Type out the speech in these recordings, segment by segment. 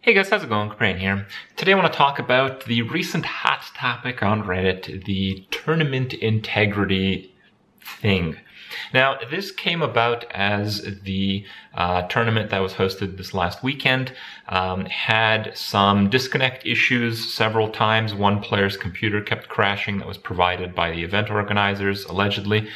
Hey guys, how's it going? Kripparrian here. Today I want to talk about the recent hot topic on Reddit, the tournament integrity thing. Now, this came about as the tournament that was hosted this last weekend had some disconnect issues several times. One player's computer kept crashing that was provided by the event organizers, allegedly.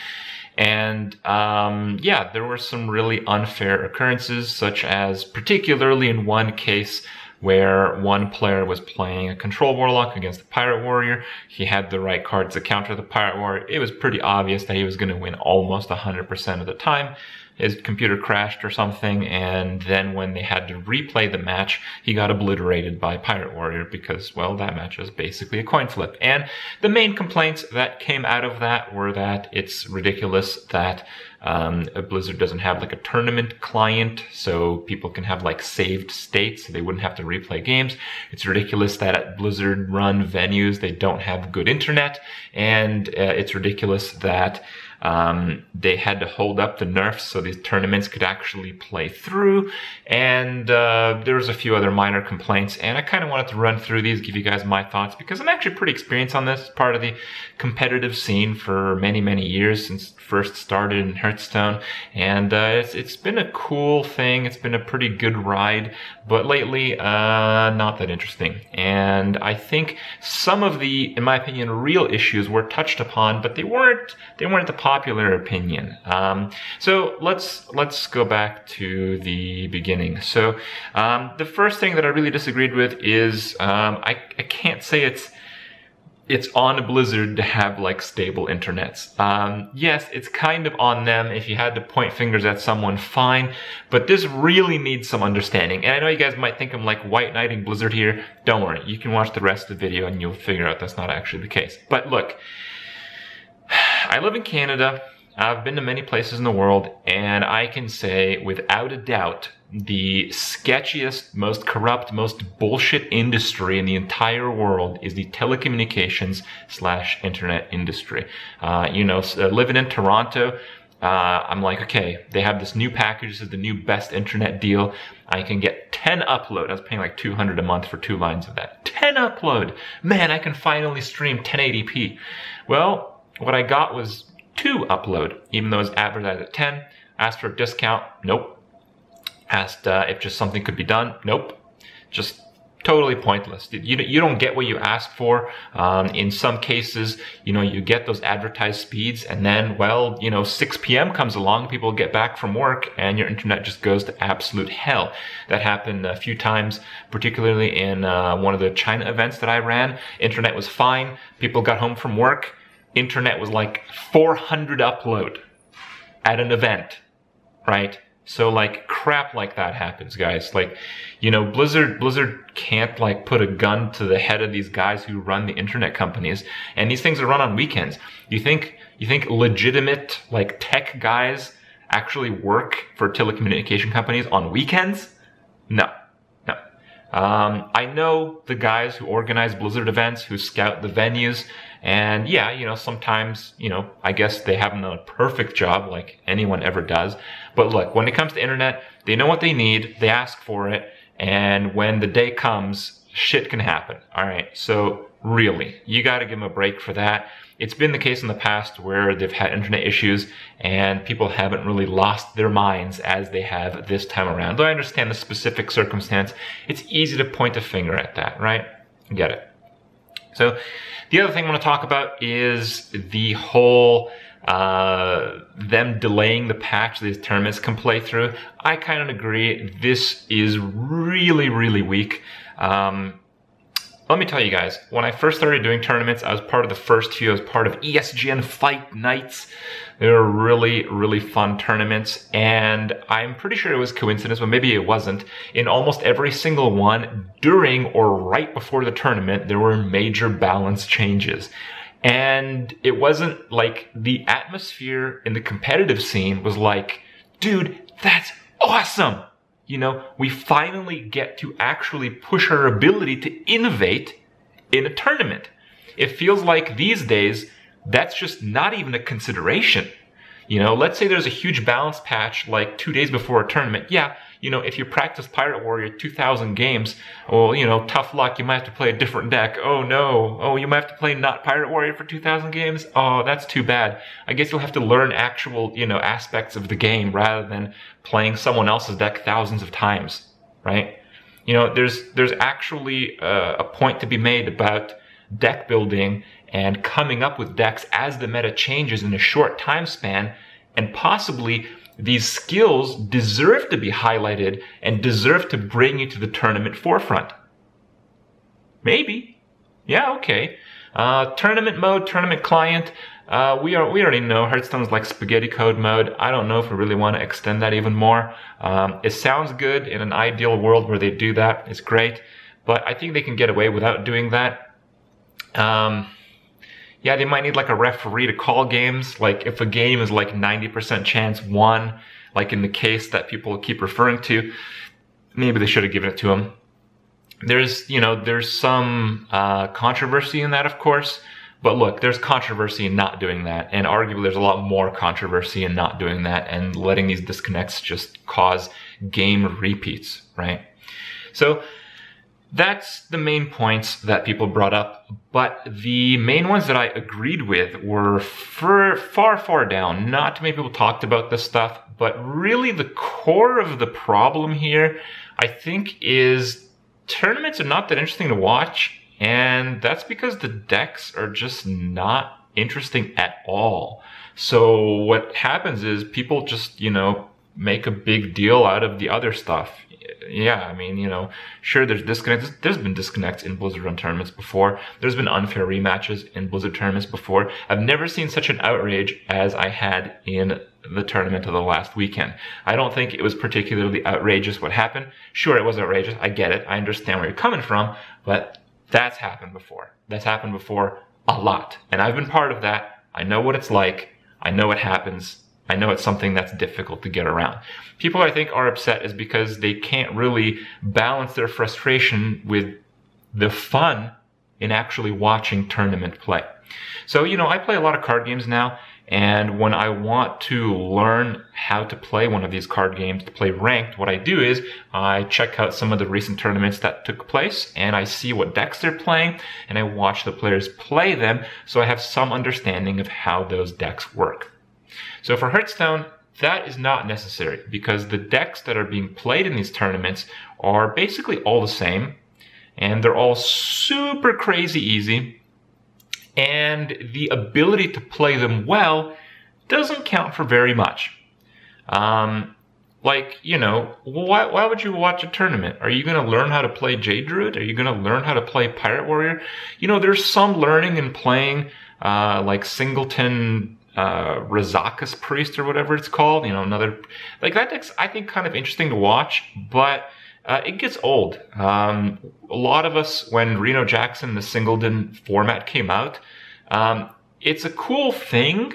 And yeah, there were some really unfair occurrences, such as particularly in one case where one player was playing a control warlock against a pirate warrior. He had the right cards to counter the pirate warrior. It was pretty obvious that he was going to win almost 100% of the time. His computer crashed or something, and then when they had to replay the match, he got obliterated by Pirate Warrior because, well, that match was basically a coin flip. And the main complaints that came out of that were that it's ridiculous that Blizzard doesn't have like a tournament client so people can have like saved states so they wouldn't have to replay games. It's ridiculous that at Blizzard run venues they don't have good internet, and it's ridiculous that they had to hold up the nerfs so these tournaments could actually play through. And there was a few other minor complaints, and I kind of wanted to run through these, give you guys my thoughts, because I'm actually pretty experienced on this. Part of the competitive scene for many, many years since it first started in Hearthstone, and it's been a cool thing. It's been a pretty good ride, but lately not that interesting. And I think some of the, in my opinion, real issues were touched upon, but they weren't the popular opinion. So let's go back to the beginning. So the first thing that I really disagreed with is I can't say it's on Blizzard to have like stable internets. Yes, it's kind of on them. If you had to point fingers at someone, fine, but this really needs some understanding. And I know you guys might think I'm like white knighting Blizzard here. Don't worry, you can watch the rest of the video and you'll figure out that's not actually the case. But look, I live in Canada. I've been to many places in the world, and I can say without a doubt the sketchiest, most corrupt, most bullshit industry in the entire world is the telecommunications / internet industry. Living in Toronto, I'm like, okay, they have this new package. This is the new best internet deal. I can get 10 upload. I was paying like $200 a month for 2 lines of that. 10 upload. Man, I can finally stream 1080p. Well, what I got was 2 upload, even though it was advertised at 10. Asked for a discount. Nope. Asked if just something could be done. Nope. Just totally pointless. You don't get what you ask for. In some cases, you get those advertised speeds, and then, well, 6 p.m. comes along, people get back from work, and your internet just goes to absolute hell. That happened a few times, particularly in one of the China events that I ran. Internet was fine. People got home from work. Internet was like 400 upload at an event, right? So like crap like that happens, guys. Like, Blizzard can't like put a gun to the head of these guys who run the internet companies, and these things are run on weekends. You think legitimate like tech guys actually work for telecommunication companies on weekends? No. I know the guys who organize Blizzard events, who scout the venues, and yeah, sometimes, I guess they haven't done a perfect job like anyone ever does. But look, when it comes to internet, they know what they need, they ask for it, and when the day comes, shit can happen. All right, so really, you got to give them a break for that. It's been the case in the past where they've had internet issues and people haven't really lost their minds as they have this time around. Though I understand the specific circumstance, it's easy to point a finger at that, right? Get it. So the other thing I want to talk about is the whole them delaying the patch these tournaments can play through. I kind of agree. This is really, really weak. Let me tell you guys, when I first started doing tournaments, I was part of the first few. I was part of ESGN Fight Nights. They were really, really fun tournaments, and I'm pretty sure it was coincidence, but maybe it wasn't. In almost every single one, during or right before the tournament, there were major balance changes. And it wasn't like the atmosphere in the competitive scene was like, dude, that's awesome. We finally get to actually push our ability to innovate in a tournament. It feels like these days, that's just not even a consideration. You know, let's say there's a huge balance patch like 2 days before a tournament. Yeah, you know, if you practice Pirate Warrior 2,000 games, well, you know, tough luck, you might have to play a different deck. Oh no, oh, you might have to play not Pirate Warrior for 2,000 games? Oh, that's too bad. I guess you'll have to learn actual, you know, aspects of the game rather than playing someone else's deck thousands of times, right? You know, there's actually a point to be made about deck building and coming up with decks as the meta changes in a short time span, and possibly these skills deserve to be highlighted and deserve to bring you to the tournament forefront. Maybe. Yeah, okay. Tournament mode, tournament client. We already know Hearthstone's like spaghetti code mode. I don't know if we really want to extend that even more. It sounds good in an ideal world where they do that. It's great. But I think they can get away without doing that. Yeah, they might need like a referee to call games. Like if a game is like 90% chance won, like in the case that people keep referring to, maybe they should have given it to him. There's, you know, there's some controversy in that, of course. But look, there's controversy in not doing that. And arguably there's a lot more controversy in not doing that and letting these disconnects just cause game repeats, right? So that's the main points that people brought up, but the main ones that I agreed with were far down. Not too many people talked about this stuff, but really the core of the problem here, I think, is tournaments are not that interesting to watch, and that's because the decks are just not interesting at all. So what happens is people just, you know, make a big deal out of the other stuff. Yeah, I mean, you know, sure, there's disconnects. There's been disconnects in Blizzard Run tournaments before. There's been unfair rematches in Blizzard tournaments before. I've never seen such an outrage as I had in the tournament of the last weekend. I don't think it was particularly outrageous what happened. Sure, it was outrageous. I get it. I understand where you're coming from, but that's happened before. That's happened before a lot. And I've been part of that. I know what it's like. I know what happens. I know it's something that's difficult to get around. People, I think, are upset is because they can't really balance their frustration with the fun in actually watching tournament play. So, you know, I play a lot of card games now, and when I want to learn how to play one of these card games, to play ranked, what I do is I check out some of the recent tournaments that took place, and I see what decks they're playing, and I watch the players play them, so I have some understanding of how those decks work. So for Hearthstone, that is not necessary because the decks that are being played in these tournaments are basically all the same, and they're all super crazy easy, and the ability to play them well doesn't count for very much. Like, you know, why would you watch a tournament? Are you going to learn how to play Jade Druid? Are you going to learn how to play Pirate Warrior? You know, there's some learning in playing like Singleton Razakus Priest or whatever it's called, you know, another, like that deck's, I think, kind of interesting to watch, but it gets old. A lot of us, when Reno Jackson, the Singleton format came out, it's a cool thing,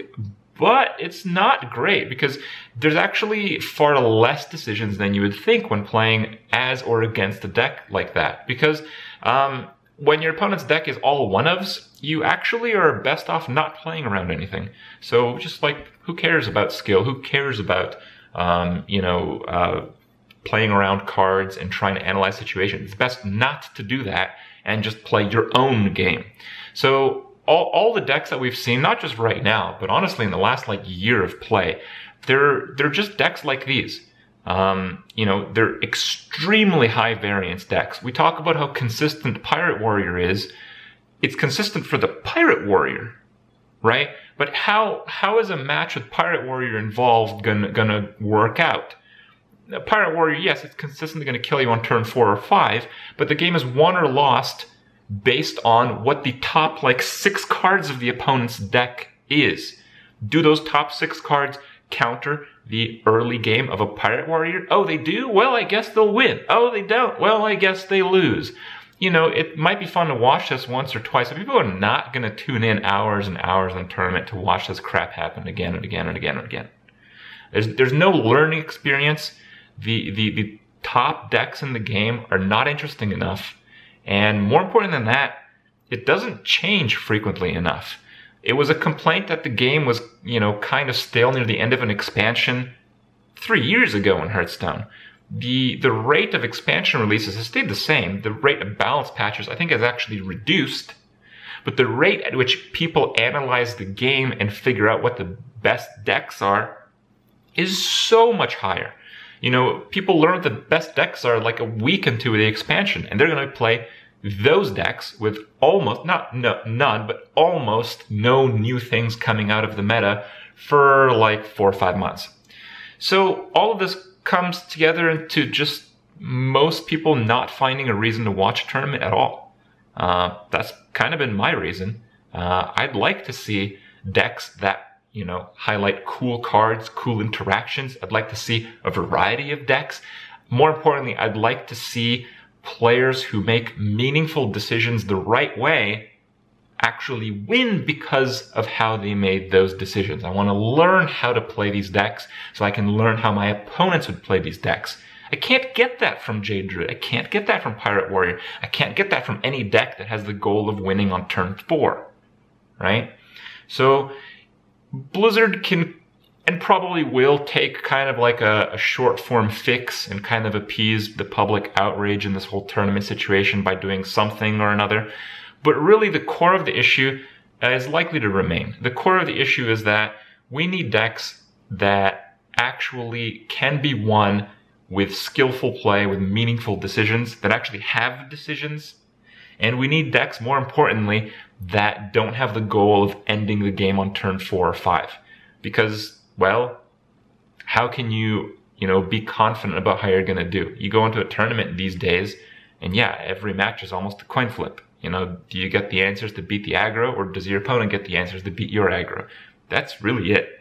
but it's not great because there's actually far less decisions than you would think when playing as or against a deck like that. Because when your opponent's deck is all one-ofs, you actually are best off not playing around anything. So just like, who cares about skill? Who cares about, you know, playing around cards and trying to analyze situations? It's best not to do that and just play your own game. So all the decks that we've seen, not just right now, but honestly in the last like year of play, they're just decks like these. You know, they're extremely high variance decks. We talk about how consistent Pirate Warrior is. It's consistent for the Pirate Warrior, right? But how is a match with Pirate Warrior involved gonna work out? Pirate Warrior, yes, it's consistently gonna kill you on turn 4 or 5, but the game is won or lost based on what the top like 6 cards of the opponent's deck is. Do those top 6 cards counter the early game of a Pirate Warrior? Oh, they do? Well, I guess they'll win. Oh, they don't? Well, I guess they lose. You know, it might be fun to watch this once or twice, but people are not going to tune in hours and hours in a tournament to watch this crap happen again and again and again and again. There's no learning experience. The top decks in the game are not interesting enough. And more important than that, it doesn't change frequently enough. It was a complaint that the game was, kind of stale near the end of an expansion 3 years ago in Hearthstone. The rate of expansion releases has stayed the same. The rate of balance patches, I think, has actually reduced. But the rate at which people analyze the game and figure out what the best decks are is so much higher. People learn what the best decks are like a week into the expansion, and they're going to play those decks with almost, none, but almost no new things coming out of the meta for like 4 or 5 months. So all of this comes together into just most people not finding a reason to watch a tournament at all. That's kind of been my reason. I'd like to see decks that, highlight cool cards, cool interactions. I'd like to see a variety of decks. More importantly, I'd like to see players who make meaningful decisions the right way actually win because of how they made those decisions. I want to learn how to play these decks so I can learn how my opponents would play these decks. I can't get that from Jade Druid. I can't get that from Pirate Warrior. I can't get that from any deck that has the goal of winning on turn 4, right? So Blizzard can and probably will take kind of like a short form fix and kind of appease the public outrage in this whole tournament situation by doing something or another. But really the core of the issue is likely to remain. The core of the issue is that we need decks that actually can be won with skillful play, with meaningful decisions, that actually have decisions. And we need decks, more importantly, that don't have the goal of ending the game on turn 4 or 5. Because, well, how can you, be confident about how you're going to do? You go into a tournament these days, and yeah, every match is almost a coin flip. Do you get the answers to beat the aggro, or does your opponent get the answers to beat your aggro? That's really it.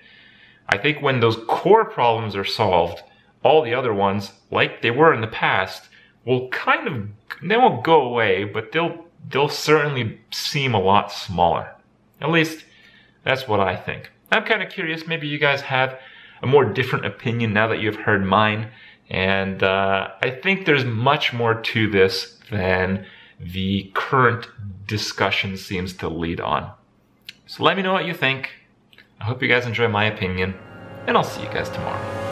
I think when those core problems are solved, all the other ones, like they were in the past, will they won't go away, but they'll certainly seem a lot smaller. At least, that's what I think. I'm kind of curious, maybe you guys have a more different opinion now that you've heard mine, and I think there's much more to this than the current discussion seems to lead on. So let me know what you think. I hope you guys enjoy my opinion, and I'll see you guys tomorrow.